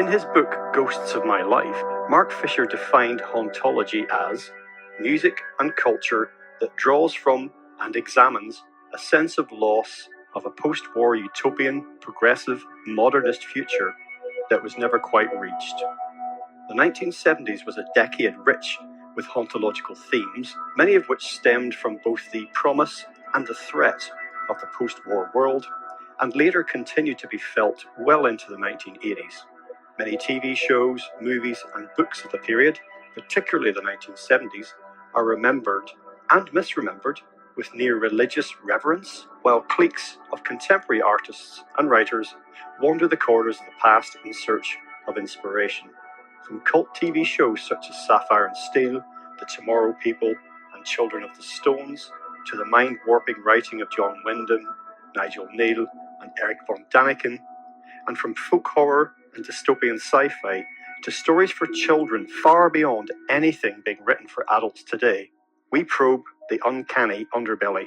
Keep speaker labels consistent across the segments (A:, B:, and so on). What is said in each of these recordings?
A: In his book Ghosts of My Life, Mark Fisher defined hauntology as music and culture that draws from and examines a sense of loss of a post-war utopian, progressive, modernist future that was never quite reached. The 1970s was a decade rich with hauntological themes, many of which stemmed from both the promise and the threat of the post-war world, and later continued to be felt well into the 1980s. Many TV shows, movies, and books of the period, particularly the 1970s, are remembered and misremembered with near religious reverence, while cliques of contemporary artists and writers wander the corridors of the past in search of inspiration. From cult TV shows such as Sapphire and Steel, The Tomorrow People, and Children of the Stones, to the mind-warping writing of John Wyndham, Nigel Kneale, and Eric von Daniken, and from folk horror and dystopian sci-fi to stories for children far beyond anything being written for adults today, we probe the uncanny underbelly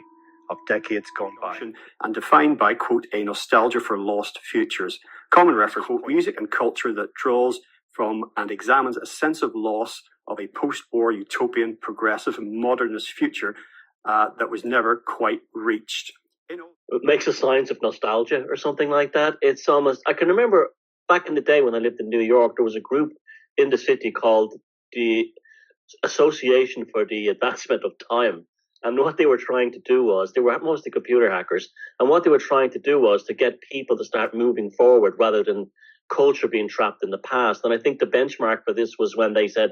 A: of decades gone by, and defined by, quote, a nostalgia for lost futures. Common reference, quote, music and culture that draws from and examines a sense of loss of a post-war utopian, progressive, and modernist future that was never quite reached.
B: It makes a science of nostalgia or something like that. It's almost, I can remember back in the day when I lived in New York, there was a group in the city called the Association for the Advancement of Time. And what they were trying to do was, they were mostly computer hackers, and what they were trying to do was to get people to start moving forward rather than culture being trapped in the past. And I think the benchmark for this was when they said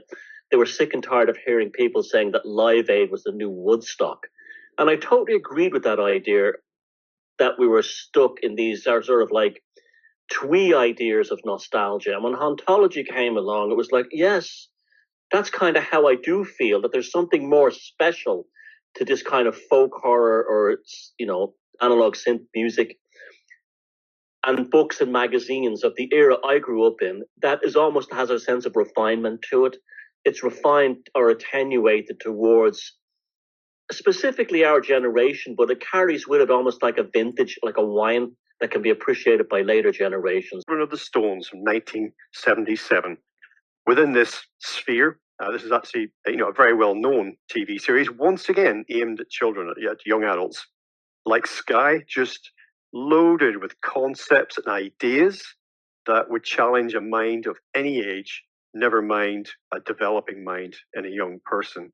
B: they were sick and tired of hearing people saying that Live Aid was the new Woodstock. And I totally agreed with that idea, that we were stuck in these sort of like twee ideas of nostalgia. And when hauntology came along, it was like, yes, that's kind of how I do feel, that there's something more special to this kind of folk horror or, you know, analog synth music and books and magazines of the era I grew up in, that is almost has a sense of refinement to it. It's refined or attenuated towards specifically our generation, but it carries with it almost like a vintage, like a wine that can be appreciated by later generations.
A: Children of the Stones from 1977. Within this sphere, this is actually a very well-known TV series, once again aimed at children, at young adults. Like Sky, just loaded with concepts and ideas that would challenge a mind of any age, never mind a developing mind in a young person.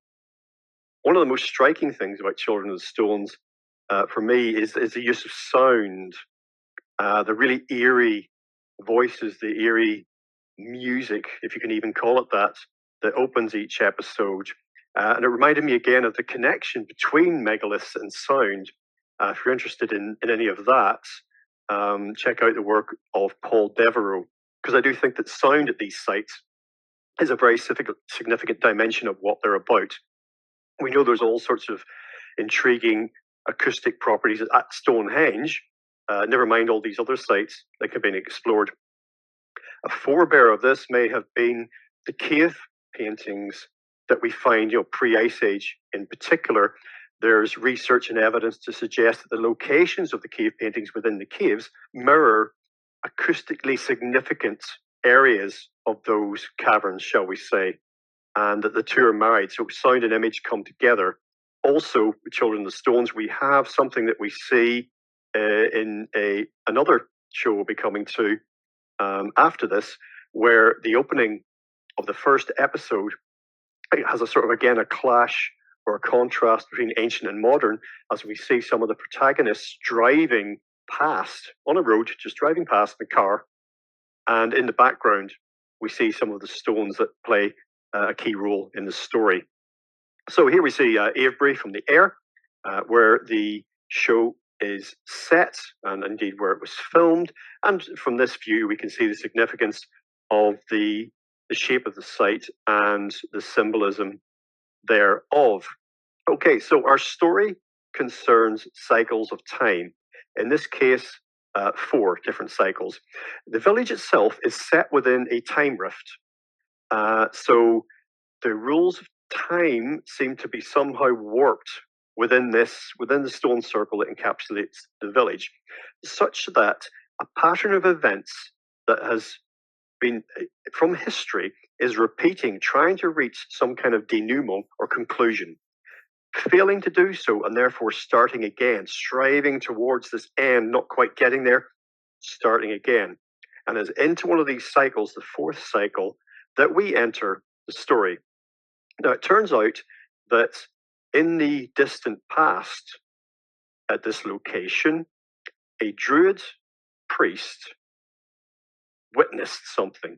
A: One of the most striking things about Children of the Stones, for me, is the use of sound, the really eerie voices, the eerie music, if you can even call it that opens each episode. And it reminded me again of the connection between megaliths and sound. If you're interested in any of that, check out the work of Paul Devereaux, because I do think that sound at these sites is a very significant dimension of what they're about. We know there's all sorts of intriguing acoustic properties at Stonehenge, never mind all these other sites that have been explored. A forebear of this may have been the cave paintings that we find, pre-Ice Age in particular. There's research and evidence to suggest that the locations of the cave paintings within the caves mirror acoustically significant areas of those caverns, shall we say, and that the two are married, so sound and image come together. Also, with Children of the Stones, we have something that we see in another show we'll be coming to after this, where the opening of the first episode has a sort of, again, a clash or a contrast between ancient and modern, as we see some of the protagonists driving past on a road, just driving past in a car, and in the background we see some of the stones that play a key role in the story. So here we see Avebury from the air, where the show is set, and indeed where it was filmed. And from this view, we can see the significance of the shape of the site and the symbolism thereof. Okay, so our story concerns cycles of time. In this case, 4 different cycles. The village itself is set within a time rift. So the rules of time seem to be somehow warped within the stone circle that encapsulates the village, such that a pattern of events that has been from history is repeating, trying to reach some kind of denouement or conclusion, failing to do so, and therefore starting again, striving towards this end, not quite getting there, starting again. And it's into one of these cycles, the fourth cycle, that we enter the story. Now, it turns out that in the distant past, at this location, a druid priest witnessed something.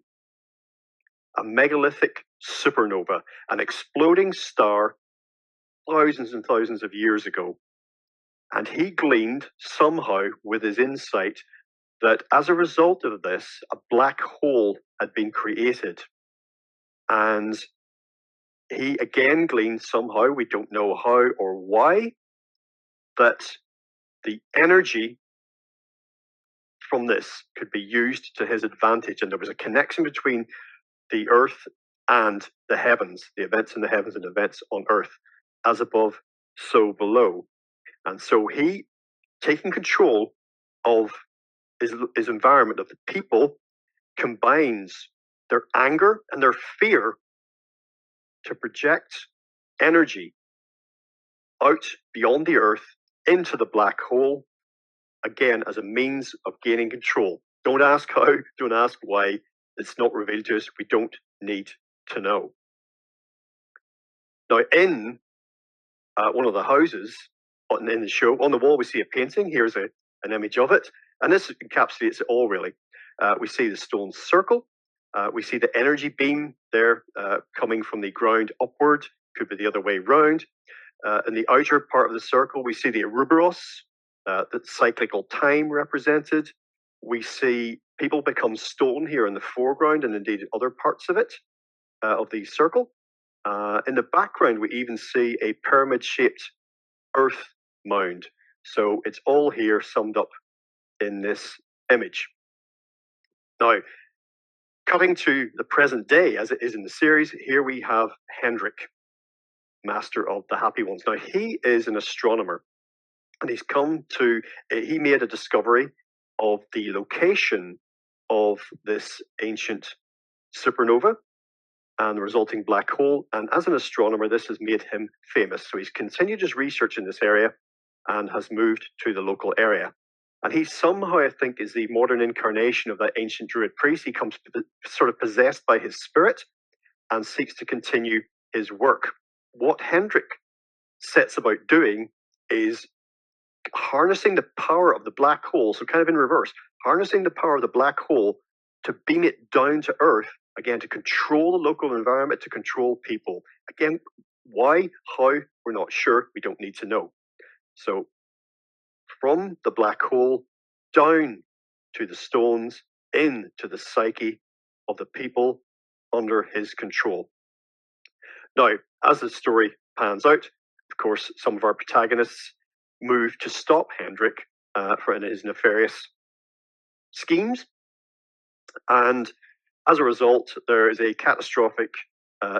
A: A megalithic supernova, an exploding star thousands and thousands of years ago. And he gleaned somehow with his insight that as a result of this, a black hole had been created. And he again gleaned somehow, we don't know how or why, that the energy from this could be used to his advantage. And there was a connection between the earth and the heavens, the events in the heavens and events on earth, as above, so below. And so he, taking control of his environment, of the people, combines their anger and their fear to project energy out beyond the earth into the black hole, again, as a means of gaining control. Don't ask how, don't ask why. It's not revealed to us. We don't need to know. Now, in one of the houses in the show, on the wall, we see a painting. Here's an image of it. And this encapsulates it all, really. We see the stone circle. We see the energy beam there coming from the ground upward. Could be the other way round. In the outer part of the circle, we see the Ouroboros, the cyclical time represented. We see people become stone here in the foreground and indeed other parts of it, of the circle. In the background, we even see a pyramid-shaped earth mound. So it's all here summed up in this image. Now, cutting to the present day, as it is in the series, here we have Hendrik, master of the Happy Ones. Now, he is an astronomer, and he made a discovery of the location of this ancient supernova and the resulting black hole. And as an astronomer, this has made him famous. So he's continued his research in this area and has moved to the local area. And he somehow, I think, is the modern incarnation of that ancient druid priest. He comes sort of possessed by his spirit and seeks to continue his work. What Hendrik sets about doing is harnessing the power of the black hole, so kind of in reverse, harnessing the power of the black hole to beam it down to Earth, again, to control the local environment, to control people. Again, why, how, we're not sure. We don't need to know. So from the black hole down to the stones, into the psyche of the people under his control. Now, as the story pans out, of course, some of our protagonists move to stop Hendrik for his nefarious schemes. And as a result, there is a catastrophic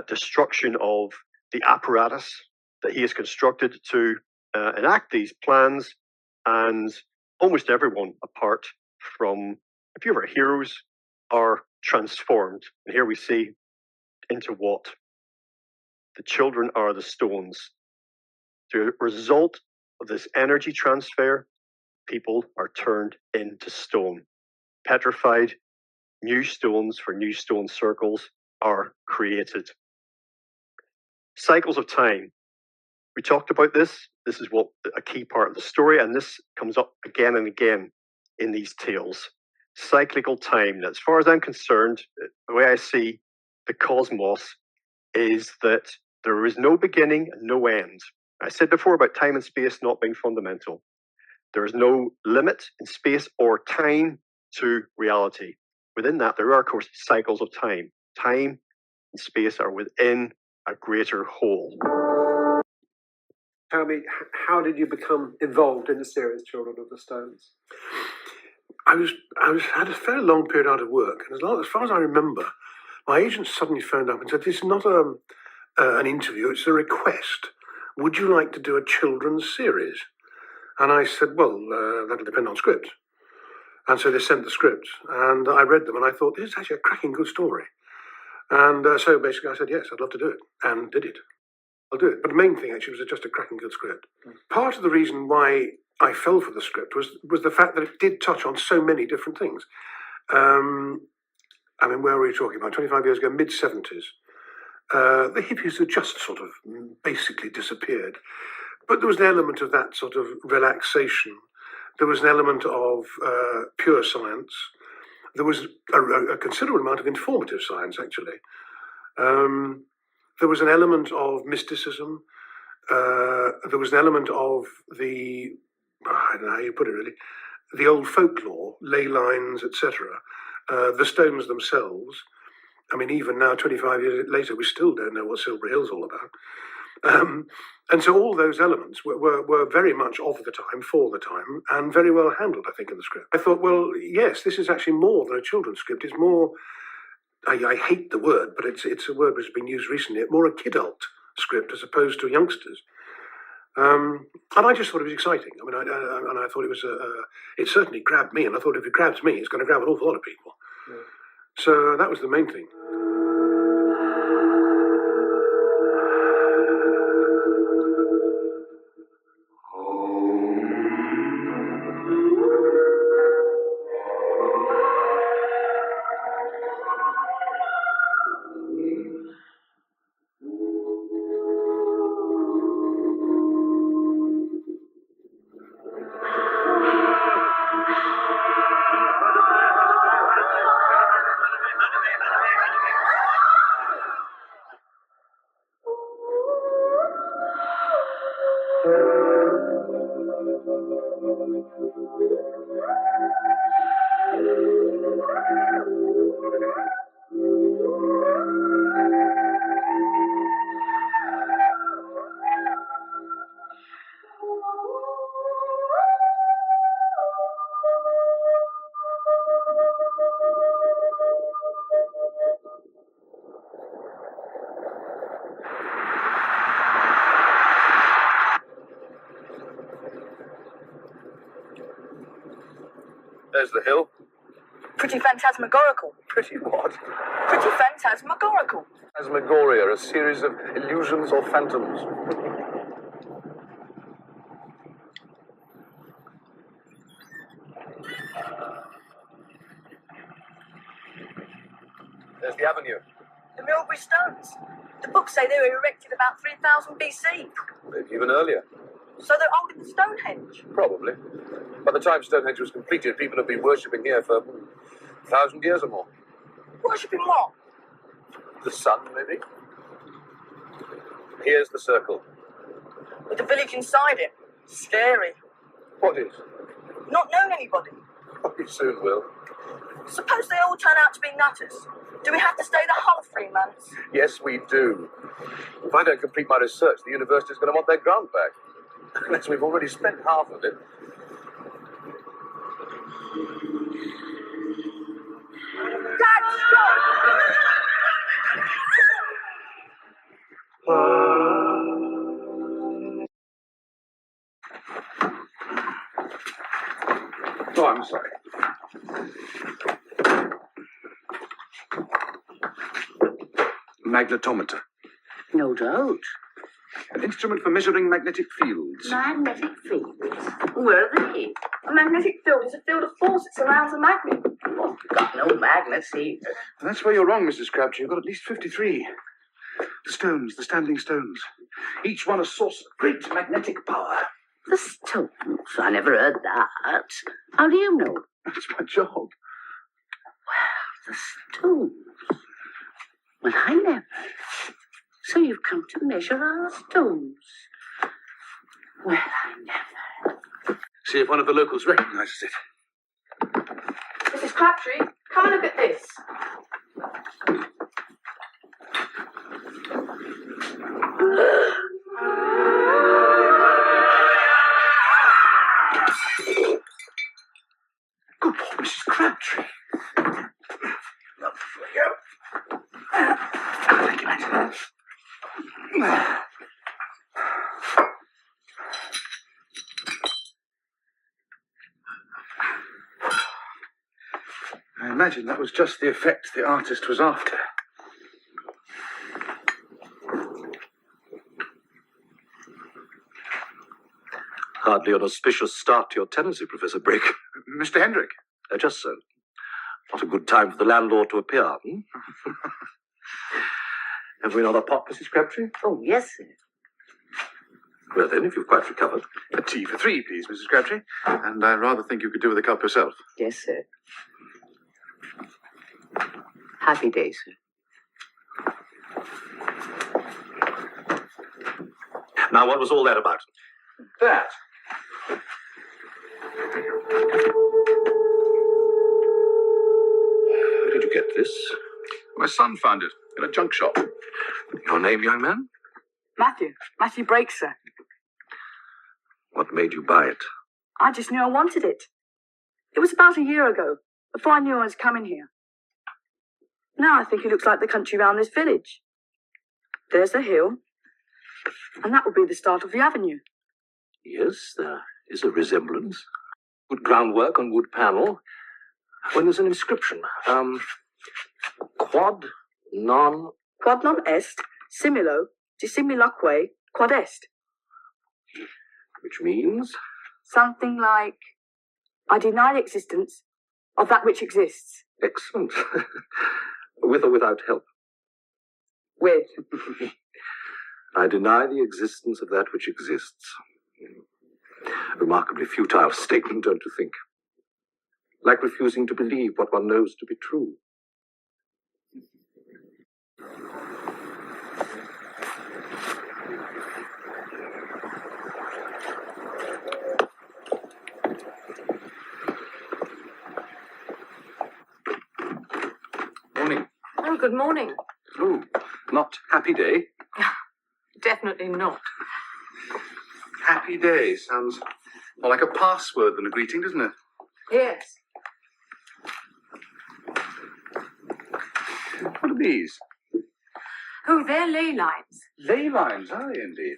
A: destruction of the apparatus that he has constructed to enact these plans. And almost everyone, apart from a few of our heroes, are transformed. And here we see into what? The children are the stones. The result of this energy transfer, people are turned into stone. Petrified, new stones for new stone circles are created. Cycles of time. We talked about this. This is what a key part of the story, and this comes up again and again in these tales. Cyclical time. Now, as far as I'm concerned, the way I see the cosmos is that there is no beginning and no end. I said before about time and space not being fundamental. There is no limit in space or time to reality. Within that, there are, of course, cycles of time. Time and space are within a greater whole.
C: Tell me, how did you become involved in the series Children of the Stones?
D: I had a fairly long period out of work, and as far as I remember, my agent suddenly phoned up and said, "It's not an interview; it's a request. Would you like to do a children's series?" And I said, "Well, that'll depend on script." And so they sent the script, and I read them, and I thought, this is actually a cracking good story. And so basically I said, yes, I'd love to do it, and did it. I'll do it. But the main thing actually was just a cracking good script. Part of the reason why I fell for the script was the fact that it did touch on so many different things. I mean, where were we talking about? 25 years ago, mid-70s. The hippies had just sort of basically disappeared. But there was an element of that sort of relaxation. There was an element of pure science. There was a considerable amount of informative science, actually. There was an element of mysticism. There was an element of I don't know how you put it really, the old folklore, ley lines, etc. The stones themselves. I mean, even now, 25 years later, we still don't know what Silbury Hill's all about. And so all those elements were very much of the time, for the time, and very well handled, I think, in the script. I thought, well, yes, this is actually more than a children's script. It's more, I hate the word, but it's a word which has been used recently, more a kidult script as opposed to youngsters. And I just thought it was exciting. I mean, I thought it was, it certainly grabbed me, and I thought if it grabs me, it's going to grab an awful lot of people. Yeah. So that was the main thing.
E: There's the hill.
F: Pretty phantasmagorical.
E: Pretty what?
F: Pretty phantasmagorical.
E: Phantasmagoria, a series of illusions or phantoms. There's the avenue.
F: The Milbury Stones. The books say they were erected about 3000 BC.
E: Maybe even earlier.
F: So they're older than Stonehenge.
E: Probably. By the time Stonehenge was completed, people have been worshipping here for 1,000 years or more.
F: Worshipping what?
E: The sun, maybe? Here's the circle.
F: With the village inside it. Scary.
E: What is?
F: Not knowing anybody.
E: Oh, we soon will.
F: Suppose they all turn out to be nutters. Do we have to stay the whole 3 months?
E: Yes, we do. If I don't complete my research, the university's going to want their grant back. Unless we've already spent half of it.
F: Dad, stop!
E: Oh, I'm sorry. Magnetometer.
G: No doubt.
E: An instrument for measuring magnetic fields.
G: Magnetic fields? Where are they?
F: A magnetic field is a field of force that surrounds a magnet.
G: Oh, got no magnets here.
E: That's where you're wrong, Mrs. Crabtree. You've got at least 53. The stones, the standing stones. Each one a source of great magnetic power.
G: The stones? I never heard that. How do you know?
E: That's my job.
G: The stones? Well, I never. So you've come to measure our stones? Well, I never.
E: See if one of the locals recognizes it.
F: Mrs. Crabtree, come and look at this.
E: Good Lord, Mrs. Crabtree. Thank you, mate. imagine that was just the effect the artist was after.
H: Hardly an auspicious start to your tenancy, Professor Brigg.
E: Mr. Hendrick.
H: Just so. Not a good time for the landlord to appear. Have we another pot, Mrs. Crabtree?
G: Oh, yes, sir.
H: Well then, if you've quite recovered.
E: A tea for 3, please, Mrs. Crabtree. And I rather think you could do with a cup yourself.
G: Yes, sir. Happy days, sir.
H: Now, what was all that about?
E: That.
H: Where did you get this?
E: My son found it in a junk shop.
H: Your name, young man?
F: Matthew Brake, sir.
H: What made you buy it?
F: I just knew I wanted it. It was about a year ago, before I knew I was coming here. Now I think it looks like the country round this village. There's the hill, and that will be the start of the avenue.
H: Yes, there is a resemblance. Good groundwork on wood panel. When there's an inscription. Quod non...
F: Quod non est, simulo, dissimulaque, quod est.
H: Which means...
F: Something like, I deny the existence of that which exists.
H: Excellent. With or without help?
F: With.
H: I deny the existence of that which exists. Remarkably futile statement, don't you think? Like refusing to believe what one knows to be true.
E: Morning.
I: Oh, good morning.
E: Oh, not happy day.
I: Definitely not.
E: Happy day sounds more like a password than a greeting, doesn't it?
I: Yes.
E: What are these?
I: Oh, they're ley lines.
E: Ley lines, are they indeed?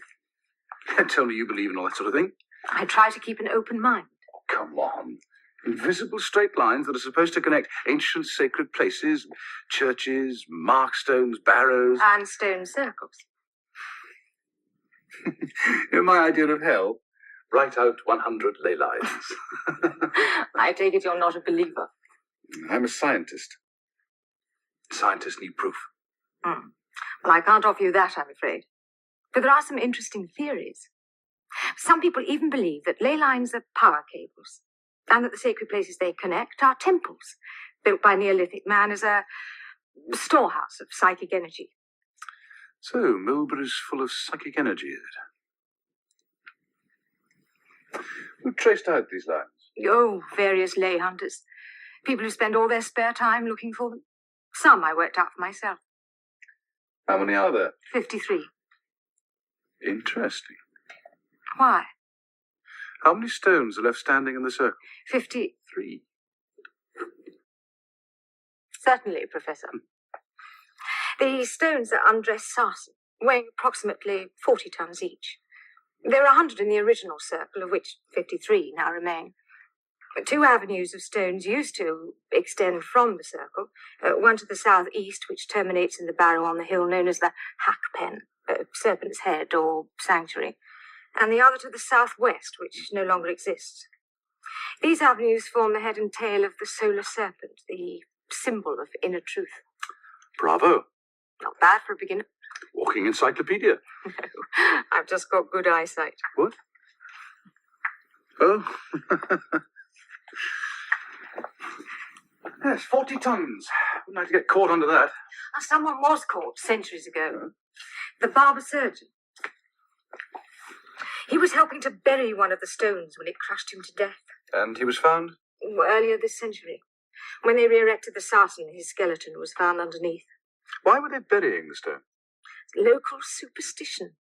E: Tell me you believe in all that sort of thing.
I: I try to keep an open mind.
E: Come on. Invisible straight lines that are supposed to connect ancient sacred places, churches, markstones, barrows.
I: And stone circles.
E: You know, my idea of hell? Write out 100 ley lines.
I: I take it you're not a believer.
E: I'm a scientist. Scientists need proof.
I: Well, I can't offer you that, I'm afraid. But there are some interesting theories. Some people even believe that ley lines are power cables, and that the sacred places they connect are temples, built by Neolithic man as a storehouse of psychic energy.
E: So, Milbury's full of psychic energy, is it? Who traced out these lines?
I: Oh, various lay hunters. People who spend all their spare time looking for them. Some I worked out for myself.
E: How many are there?
I: 53.
E: Interesting.
I: Why?
E: How many stones are left standing in the circle?
I: 50.
E: 3.
I: Certainly, Professor. The stones are undressed sarsen, weighing approximately 40 tons each. There are 100 in the original circle, of which 53 now remain. 2 avenues of stones used to extend from the circle, one to the southeast, which terminates in the barrow on the hill known as the Hack Pen, Serpent's Head or Sanctuary, and the other to the southwest, which no longer exists. These avenues form the head and tail of the solar serpent, the symbol of inner truth.
E: Bravo.
I: Not bad for a beginner.
E: Walking encyclopedia.
I: I've just got good eyesight.
E: What? Oh. Yes, 40 tons. Wouldn't like to get caught under that.
I: Someone was caught centuries ago. The barber surgeon. He was helping to bury one of the stones when it crushed him to death.
E: And he was found?
I: Earlier this century. When they re-erected the sarsen, his skeleton was found underneath.
E: Why were they burying the stone?
I: Local superstition.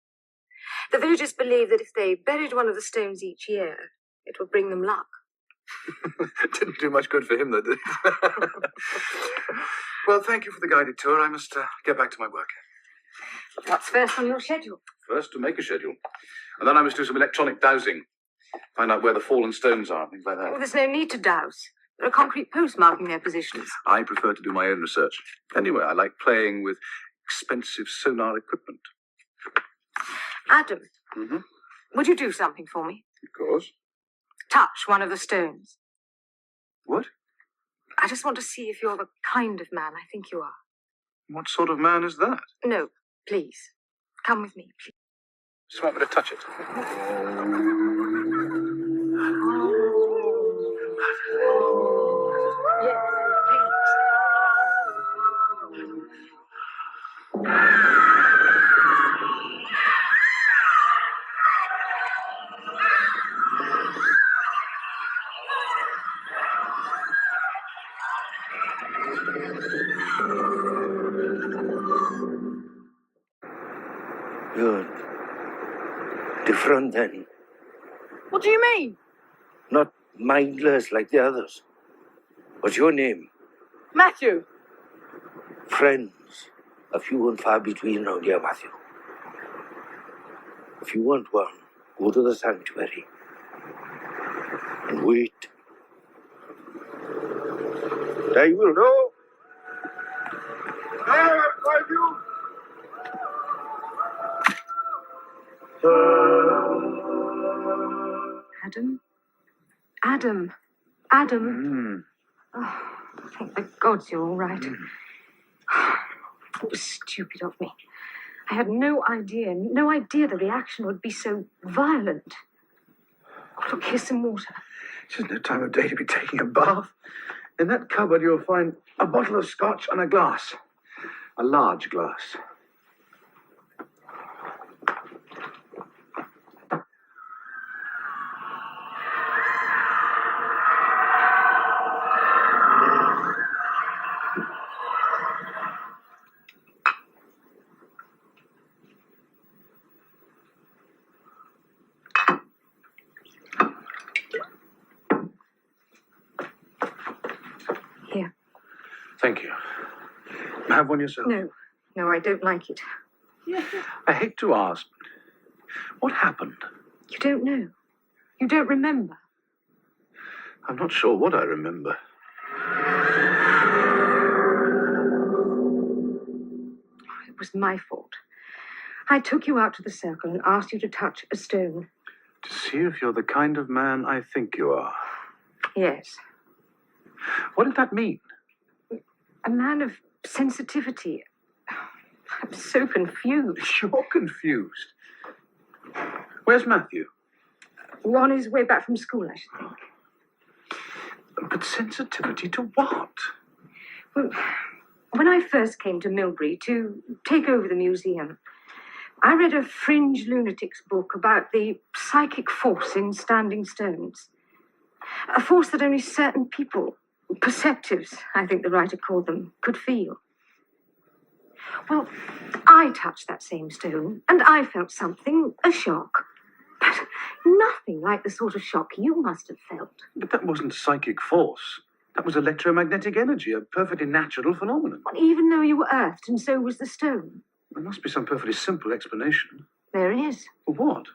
I: The villagers believe that if they buried one of the stones each year, it would bring them luck.
E: Didn't do much good for him, though, did it? Well, thank you for the guided tour. I must get back to my work.
I: What's first on your schedule?
E: First, to make a schedule. And then I must do some electronic dowsing. Find out where the fallen stones are, things like that.
I: Well, there's no need to douse. There are concrete posts marking their positions.
E: I prefer to do my own research. Anyway, I like playing with expensive sonar equipment.
I: Adam,
E: Mm-hmm.
I: would you do something for me?
E: Of course.
I: Touch one of the stones.
E: What?
I: I just want to see if you're the kind of man I think you are.
E: What sort of man is that?
I: No, please. Come with me, please.
E: Just want me to touch it.
I: Yes,
J: You're different then.
F: What do you mean?
J: Not mindless like the others. What's your name?
F: Matthew.
J: Friends. A few and far between round here, Matthew. If you want one, go to the sanctuary. And wait. I will know. There, I'll find you.
I: Adam? Adam? Adam? Oh, thank the gods you're all right. It was stupid of me. I had no idea the reaction would be so violent. Oh, look, here's some water.
E: This isn't the time of day to be taking a bath. In that cupboard, you'll find a bottle of scotch and a glass. A large glass.
I: Here.
E: Thank you. Have one yourself.
I: No, I don't like it.
E: I hate to ask. What happened?
I: You don't know. You don't remember.
E: I'm not sure what I remember.
I: It was my fault. I took you out to the circle and asked you to touch a stone.
E: To see if you're the kind of man I think you are.
I: Yes.
E: What did that mean?
I: A man of sensitivity. I'm so confused.
E: You're confused. Where's Matthew?
I: On his way back from school, I should think.
E: But sensitivity to what?
I: Well, when I first came to Milbury to take over the museum, I read a fringe lunatic's book about the psychic force in standing stones. A force that only certain people, perceptives, I think the writer called them, could feel. Well, I touched that same stone, and I felt something, a shock. But nothing like the sort of shock you must have felt.
E: But that wasn't psychic force. That was electromagnetic energy, a perfectly natural phenomenon.
I: Well, even though you were earthed, and so was the stone.
E: There must be some perfectly simple explanation.
I: There is.
E: For what?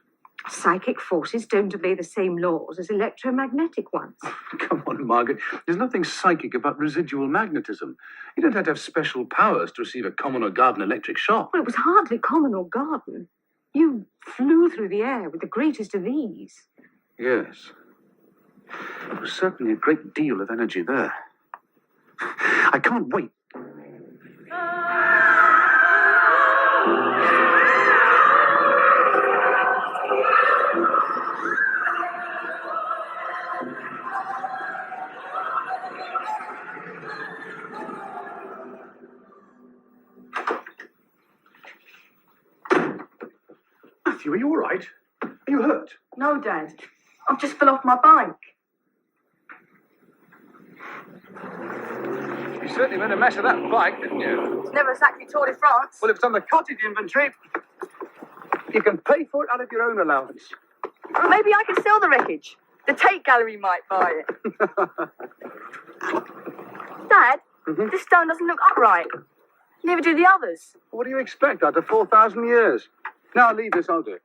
I: Psychic forces don't obey the same laws as electromagnetic ones.
E: Come on, Margaret. There's nothing psychic about residual magnetism. You don't have to have special powers to receive a common or garden electric shock.
I: Well, it was hardly common or garden. You flew through the air with the greatest of ease.
E: Yes. There was certainly a great deal of energy there. I can't wait. Matthew, are you all right? Are you hurt?
F: No, Dad. I've just fell off my bike.
E: You certainly made a mess of that bike, didn't you?
F: It's never exactly Tour de France.
E: Well, if it's on the cottage inventory, you can pay for it out of your own allowance.
F: Well, maybe I can sell the wreckage. The Tate Gallery might buy it. Dad, this stone doesn't look upright. Neither do the others.
E: What do you expect after 4,000 years? Now, leave this, I'll do it.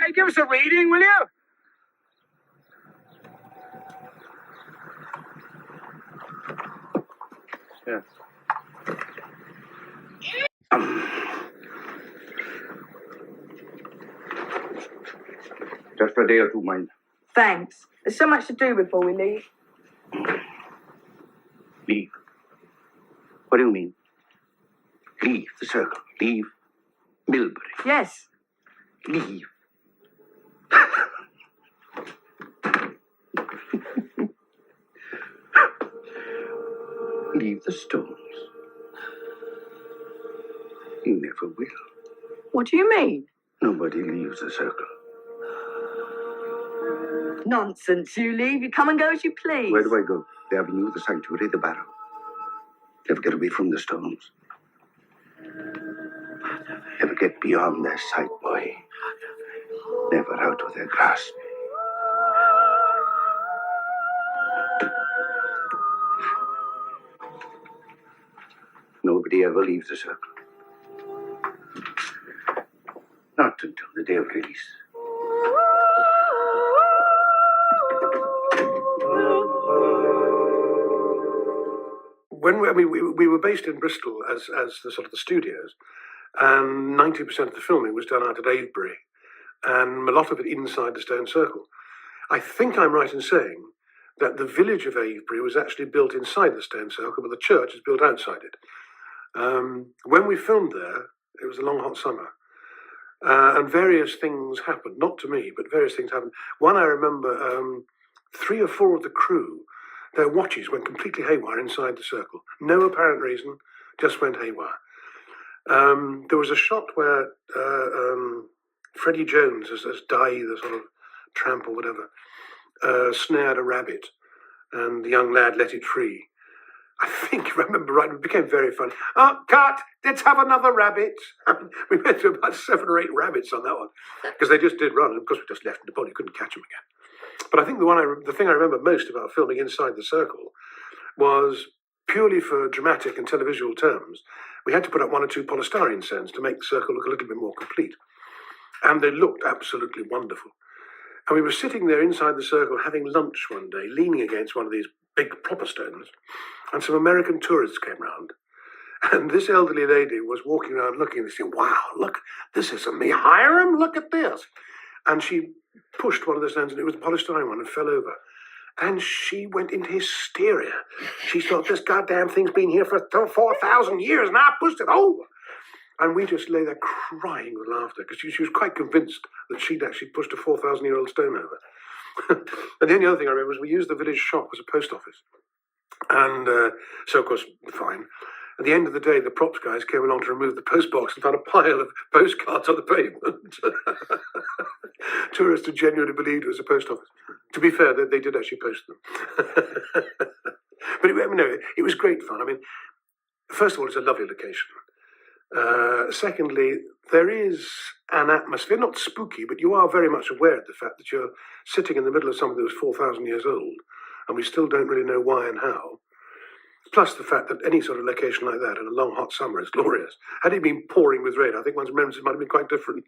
E: Hey, give us a reading, will you? Yeah.
J: Just for a day or two, mind.
F: Thanks. There's so much to do before we leave.
J: Leave. What do you mean? Leave the circle. Leave Milbury.
F: Yes.
J: Leave. Leave the Stones. You never will.
F: What do you mean?
J: Nobody leaves the circle.
F: Nonsense. You leave. You come and go as you please.
J: Where do I go? The Avenue, the Sanctuary, the Barrow. Never get away from the Stones. Never get beyond their sight, boy. Never out of their grasp. Nobody ever leaves the circle. Not until the day of release.
D: When we were based in Bristol as the sort of the studios, and 90% of the filming was done out at Avebury, and a lot of it inside the Stone Circle. I think I'm right in saying that the village of Avebury was actually built inside the Stone Circle, but the church is built outside it. When we filmed there, it was a long hot summer, and various things happened. Not to me, but various things happened. One I remember, 3 or 4 of the crew, their watches went completely haywire inside the circle. No apparent reason, just went haywire. There was a shot where Freddie Jones, as Di, the sort of tramp or whatever, snared a rabbit, and the young lad let it free. I think, if I remember right, it became very funny. Cut! Let's have another rabbit. I mean, we went through about 7 or 8 rabbits on that one, because they just did run, and of course we just left in the body, couldn't catch them again. But I think the thing I remember most about filming inside the circle was, purely for dramatic and televisual terms, we had to put up 1 or 2 polystyrene stands to make the circle look a little bit more complete. And they looked absolutely wonderful. And we were sitting there inside the circle having lunch one day, leaning against one of these big proper stones, and some American tourists came round. And this elderly lady was walking around looking, and they said, "Wow, look, this isn't me, Hiram, look at this." And she pushed one of the stones, and it was a polystyrene one, and fell over. And she went into hysteria. She thought, this goddamn thing's been here for 4,000 years, and I pushed it over. And we just lay there crying with laughter, because she was quite convinced that she'd actually pushed a 4,000-year-old stone over. And the only other thing I remember was we used the village shop as a post office. And so, of course, fine. At the end of the day, the props guys came along to remove the post box and found a pile of postcards on the pavement. Tourists who genuinely believed it was a post office. To be fair, they did actually post them. But it was great fun. I mean, first of all, it's a lovely location. Secondly, there is an atmosphere, not spooky, but you are very much aware of the fact that you're sitting in the middle of something that was 4,000 years old, and we still don't really know why and how. Plus the fact that any sort of location like that in a long hot summer is glorious. Had it been pouring with rain, I think one's memories might have been quite different.